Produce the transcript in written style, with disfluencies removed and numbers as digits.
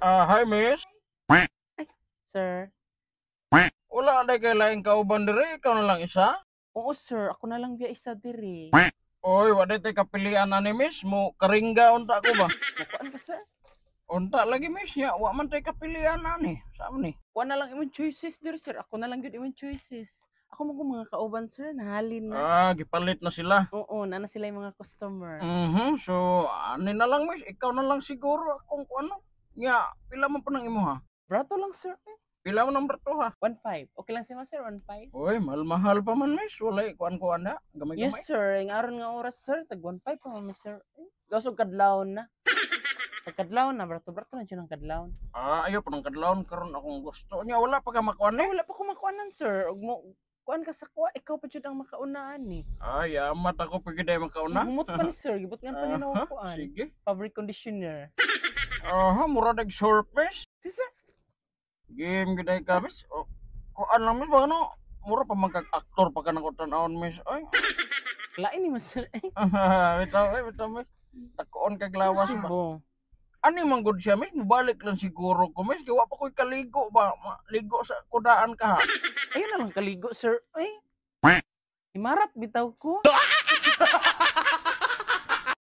Hi miss. Ay, sir. Wala na kay laing kauban diri, ikaw na lang isa. Oo, sir. Ako na lang biya isa diri. Oy, wala tay kapilian na ni miss mo karingga unta ko ba? Kuan ka, sir? Unta lagi miss ya, wa man tay kapilian na ni. Saan ni? Kuan na lang imong choices diri, sir. Ako na lang gyud imong choices. Ako mo mga kauban, sir. Nahalin na. Gipalit na sila. Oo, na sila yung mga customer. So, ani na lang miss, ikaw na lang siguro kung ano. Nya, pila man pa nang imo ha? Brato lang, sir. Pila mo nang berto ha? 1.5. Okay lang siya, sir. 1.5. Oy, mahal pa man miss, wala kuan na, gamay-gamay. Yes, sir. Ang aron nga oras, sir. Tag 1.5 pa, sir. Gasog kadlawon na. Pagkadlawon na, brato-brato na siya ng kadlawon. Ayaw pa ng kadlawon karon akong gusto niya, wala pa ka makuan Ay, wala pa ko makuanan, sir. Ug mo, kuan ka sa kuha, ikaw pa jud ang makaunaan ni. Amat ako pagid makauna. Humot pa ni sir, gibot nga pa ni na kuan. Sige. Fabric conditioner. Mura dag surface. Si sir. Game giday ka miss. Kuan lang miss ba ano? Mura pa magkag-aktor pa ka nang tan-aon miss. Ay. Lain ni mo sir. Bitaw miss. Takoon kag lawas ba. Sibo. Ani man gud siya miss, mubalik lang siguro ko miss. Gawa pa ko'y kaligo ba? Ligo sa kudaan ka ha. Ayun na lang kaligo sir. Ay. Imarat bitaw ko.